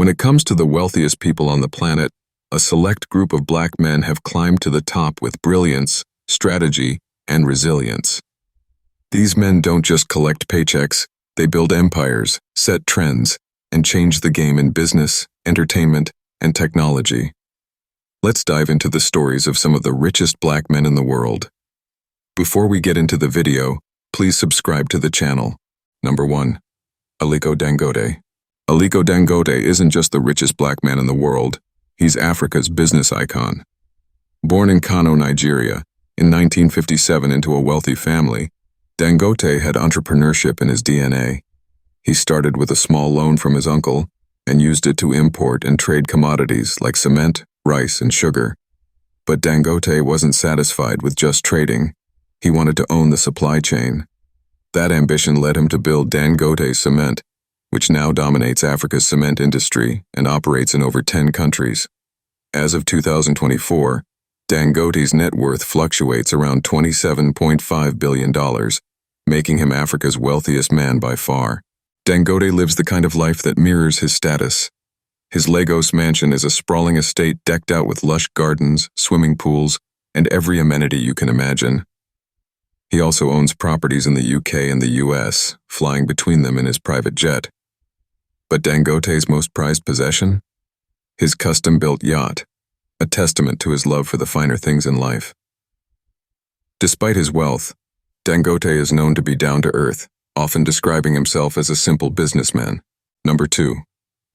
When it comes to the wealthiest people on the planet, a select group of black men have climbed to the top with brilliance, strategy, and resilience. These men don't just collect paychecks, they build empires, set trends, and change the game in business, entertainment, and technology. Let's dive into the stories of some of the richest black men in the world. Before we get into the video, please subscribe to the channel. Number 1. Aliko Dangote. Aliko Dangote isn't just the richest black man in the world, he's Africa's business icon. Born in Kano, Nigeria, in 1957 into a wealthy family, Dangote had entrepreneurship in his DNA. He started with a small loan from his uncle and used it to import and trade commodities like cement, rice, and sugar. But Dangote wasn't satisfied with just trading. He wanted to own the supply chain. That ambition led him to build Dangote Cement, which now dominates Africa's cement industry and operates in over 10 countries. As of 2024, Dangote's net worth fluctuates around $27.5 billion, making him Africa's wealthiest man by far. Dangote lives the kind of life that mirrors his status. His Lagos mansion is a sprawling estate decked out with lush gardens, swimming pools, and every amenity you can imagine. He also owns properties in the UK and the US, flying between them in his private jet. But Dangote's most prized possession? His custom-built yacht, a testament to his love for the finer things in life. Despite his wealth, Dangote is known to be down-to-earth, often describing himself as a simple businessman. Number 2.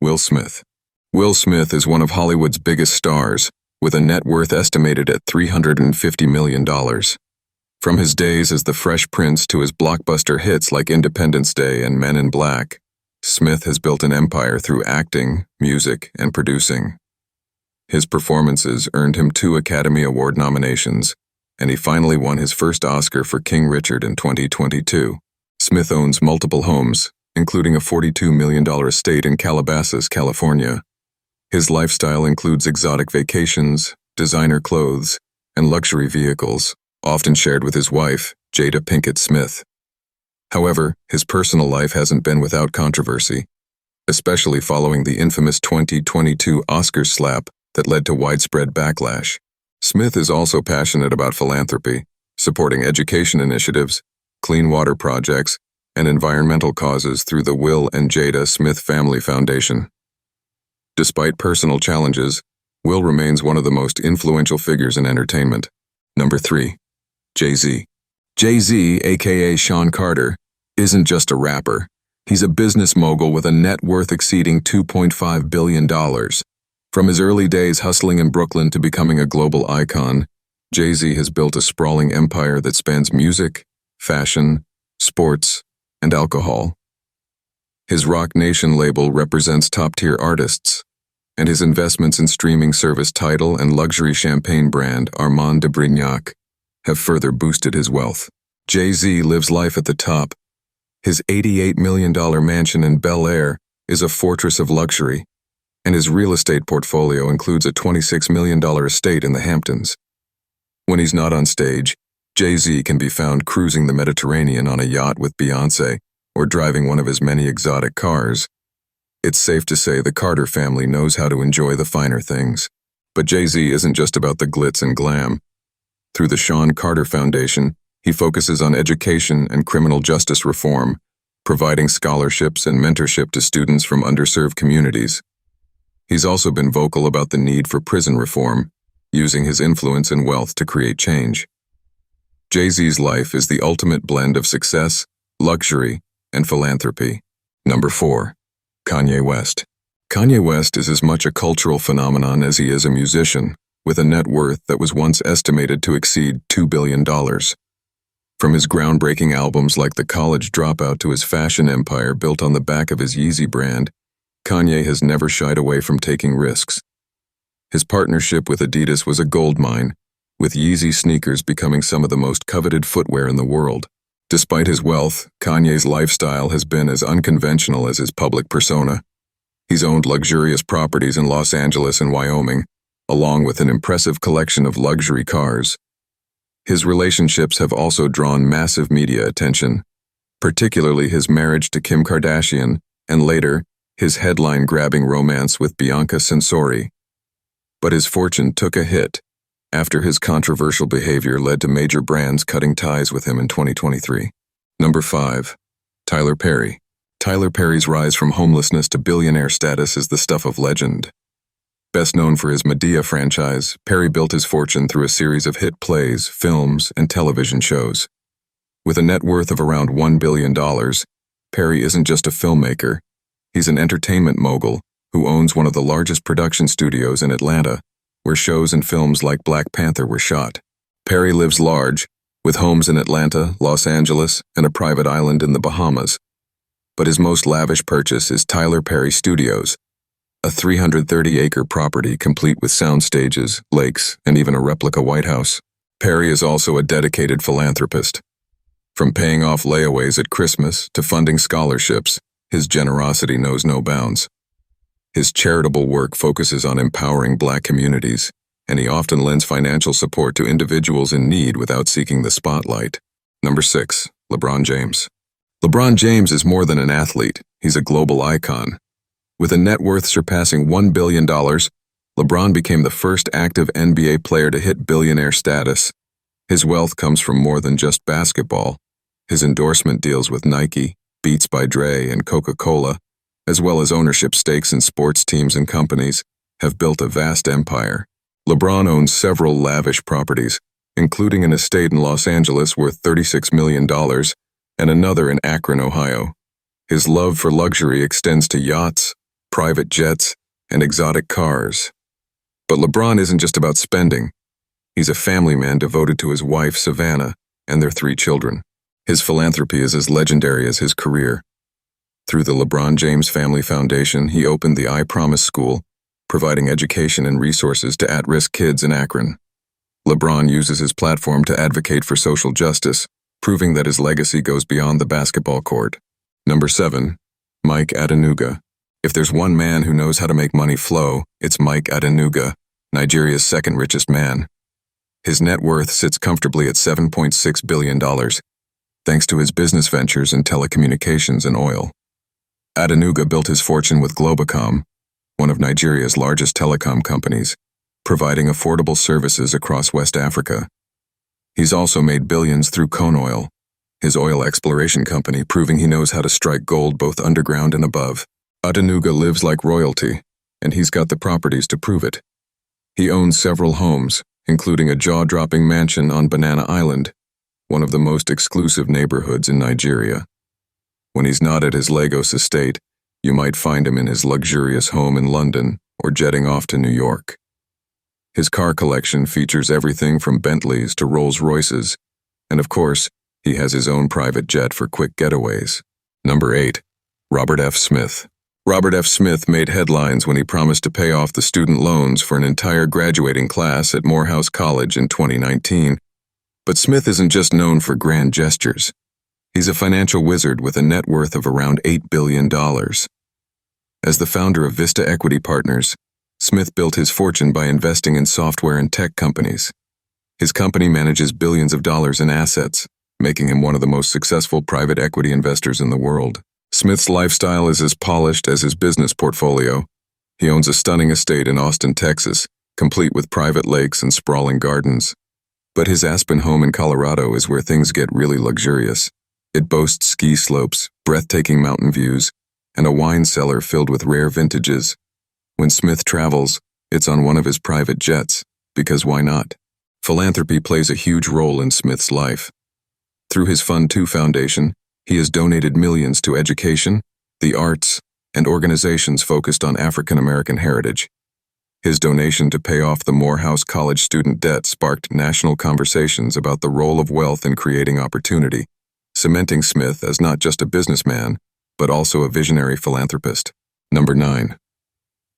Will Smith. Will Smith is one of Hollywood's biggest stars, with a net worth estimated at $350 million. From his days as the Fresh Prince to his blockbuster hits like Independence Day and Men in Black, Smith has built an empire through acting, music, and producing. His performances earned him 2 Academy Award nominations, and he finally won his first Oscar for King Richard in 2022. Smith owns multiple homes, including a $42 million estate in Calabasas, California. His lifestyle includes exotic vacations, designer clothes, and luxury vehicles, often shared with his wife, Jada Pinkett Smith. However, his personal life hasn't been without controversy, especially following the infamous 2022 Oscar slap that led to widespread backlash. Smith is also passionate about philanthropy, supporting education initiatives, clean water projects, and environmental causes through the Will and Jada Smith Family Foundation. Despite personal challenges, Will remains one of the most influential figures in entertainment. Number 3. JayZ. JayZ, aka Sean Carter, isn't just a rapper. He's a business mogul with a net worth exceeding $2.5 billion. From his early days hustling in Brooklyn to becoming a global icon, JayZ has built a sprawling empire that spans music, fashion, sports, and alcohol. His Roc Nation label represents top-tier artists, and his investments in streaming service Tidal and luxury champagne brand Armand de Brignac have further boosted his wealth. JayZ lives life at the top. His $88 million mansion in Bel Air is a fortress of luxury, and his real estate portfolio includes a $26 million estate in the Hamptons. When he's not on stage, JayZ can be found cruising the Mediterranean on a yacht with Beyoncé or driving one of his many exotic cars. It's safe to say the Carter family knows how to enjoy the finer things. But JayZ isn't just about the glitz and glam. Through the Sean Carter Foundation, he focuses on education and criminal justice reform, providing scholarships and mentorship to students from underserved communities. He's also been vocal about the need for prison reform, using his influence and wealth to create change. JayZ's life is the ultimate blend of success, luxury, and philanthropy. Number 4. Kanye West. Kanye West is as much a cultural phenomenon as he is a musician, with a net worth that was once estimated to exceed $2 billion. From his groundbreaking albums like The College Dropout to his fashion empire built on the back of his Yeezy brand, Kanye has never shied away from taking risks. His partnership with Adidas was a goldmine, with Yeezy sneakers becoming some of the most coveted footwear in the world. Despite his wealth, Kanye's lifestyle has been as unconventional as his public persona. He's owned luxurious properties in Los Angeles and Wyoming, along with an impressive collection of luxury cars. His relationships have also drawn massive media attention, particularly his marriage to Kim Kardashian and later, his headline-grabbing romance with Bianca Censori. But his fortune took a hit after his controversial behavior led to major brands cutting ties with him in 2023. Number 5. Tyler Perry. Tyler Perry's rise from homelessness to billionaire status is the stuff of legend. Best known for his Medea franchise, Perry built his fortune through a series of hit plays, films, and television shows. With a net worth of around $1 billion, Perry isn't just a filmmaker. He's an entertainment mogul who owns one of the largest production studios in Atlanta, where shows and films like Black Panther were shot. Perry lives large, with homes in Atlanta, Los Angeles, and a private island in the Bahamas. But his most lavish purchase is Tyler Perry Studios, a 330-acre property complete with sound stages, lakes, and even a replica White House. Perry is also a dedicated philanthropist. From paying off layaways at Christmas to funding scholarships, his generosity knows no bounds. His charitable work focuses on empowering Black communities, and he often lends financial support to individuals in need without seeking the spotlight. Number 6. LeBron James. LeBron James is more than an athlete, he's a global icon. With a net worth surpassing $1 billion, LeBron became the first active NBA player to hit billionaire status. His wealth comes from more than just basketball. His endorsement deals with Nike, Beats by Dre, and Coca-Cola, as well as ownership stakes in sports teams and companies, have built a vast empire. LeBron owns several lavish properties, including an estate in Los Angeles worth $36 million and another in Akron, Ohio. His love for luxury extends to yachts, private jets, and exotic cars. But LeBron isn't just about spending. He's a family man devoted to his wife, Savannah, and their 3 children. His philanthropy is as legendary as his career. Through the LeBron James Family Foundation, he opened the I Promise School, providing education and resources to at-risk kids in Akron. LeBron uses his platform to advocate for social justice, proving that his legacy goes beyond the basketball court. Number 7. Mike Adenuga. If there's one man who knows how to make money flow, it's Mike Adenuga, Nigeria's second richest man. His net worth sits comfortably at $7.6 billion, thanks to his business ventures in telecommunications and oil. Adenuga built his fortune with Globacom, one of Nigeria's largest telecom companies, providing affordable services across West Africa. He's also made billions through Conoil, his oil exploration company, proving he knows how to strike gold both underground and above. Adenuga lives like royalty, and he's got the properties to prove it. He owns several homes, including a jaw-dropping mansion on Banana Island, one of the most exclusive neighborhoods in Nigeria. When he's not at his Lagos estate, you might find him in his luxurious home in London or jetting off to New York. His car collection features everything from Bentleys to Rolls-Royces, and of course, he has his own private jet for quick getaways. Number 8. Robert F. Smith. Robert F. Smith made headlines when he promised to pay off the student loans for an entire graduating class at Morehouse College in 2019. But Smith isn't just known for grand gestures. He's a financial wizard with a net worth of around $8 billion. As the founder of Vista Equity Partners, Smith built his fortune by investing in software and tech companies. His company manages billions of dollars in assets, making him one of the most successful private equity investors in the world. Smith's lifestyle is as polished as his business portfolio. He owns a stunning estate in Austin, Texas, complete with private lakes and sprawling gardens. But his Aspen home in Colorado is where things get really luxurious. It boasts ski slopes, breathtaking mountain views, and a wine cellar filled with rare vintages. When Smith travels, it's on one of his private jets, because why not? Philanthropy plays a huge role in Smith's life. Through his Fund 2 Foundation, he has donated millions to education, the arts, and organizations focused on African American heritage. His donation to pay off the Morehouse College student debt sparked national conversations about the role of wealth in creating opportunity, cementing Smith as not just a businessman, but also a visionary philanthropist. Number 9.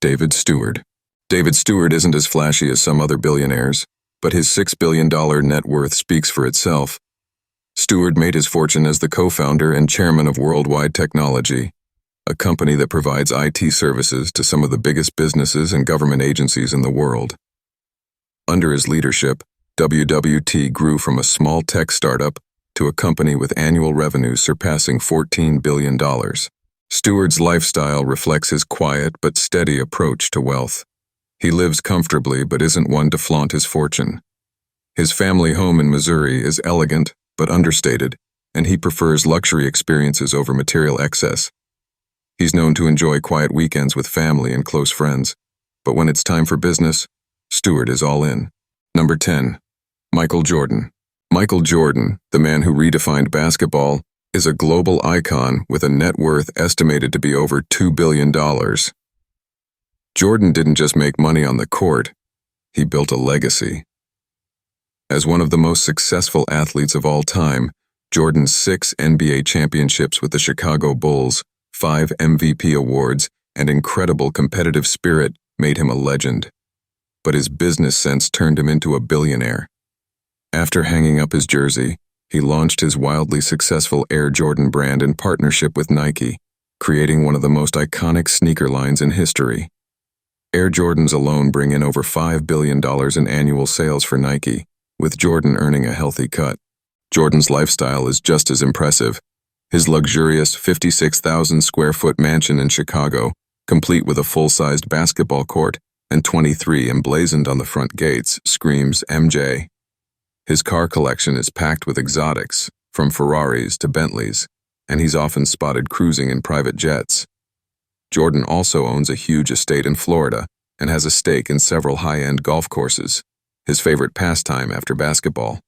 David Steward. David Steward isn't as flashy as some other billionaires, but his $6 billion net worth speaks for itself. Steward made his fortune as the co-founder and chairman of Worldwide Technology, a company that provides IT services to some of the biggest businesses and government agencies in the world. Under his leadership, WWT grew from a small tech startup to a company with annual revenues surpassing $14 billion. Stewart's lifestyle reflects his quiet but steady approach to wealth. He lives comfortably but isn't one to flaunt his fortune. His family home in Missouri is elegant but understated, and he prefers luxury experiences over material excess. He's known to enjoy quiet weekends with family and close friends, but when it's time for business, Stewart is all in. Number 10. Michael Jordan. Michael Jordan, the man who redefined basketball, is a global icon with a net worth estimated to be over $2 billion. Jordan didn't just make money on the court, he built a legacy. As one of the most successful athletes of all time, Jordan's 6 NBA championships with the Chicago Bulls, 5 MVP awards, and incredible competitive spirit made him a legend. But his business sense turned him into a billionaire. After hanging up his jersey, he launched his wildly successful Air Jordan brand in partnership with Nike, creating one of the most iconic sneaker lines in history. Air Jordans alone bring in over $5 billion in annual sales for Nike, with Jordan earning a healthy cut. Jordan's lifestyle is just as impressive. His luxurious 56,000 square foot mansion in Chicago, complete with a full-sized basketball court and 23 emblazoned on the front gates, screams MJ. His car collection is packed with exotics, from Ferraris to Bentleys, and he's often spotted cruising in private jets. Jordan also owns a huge estate in Florida and has a stake in several high-end golf courses, his favorite pastime after basketball.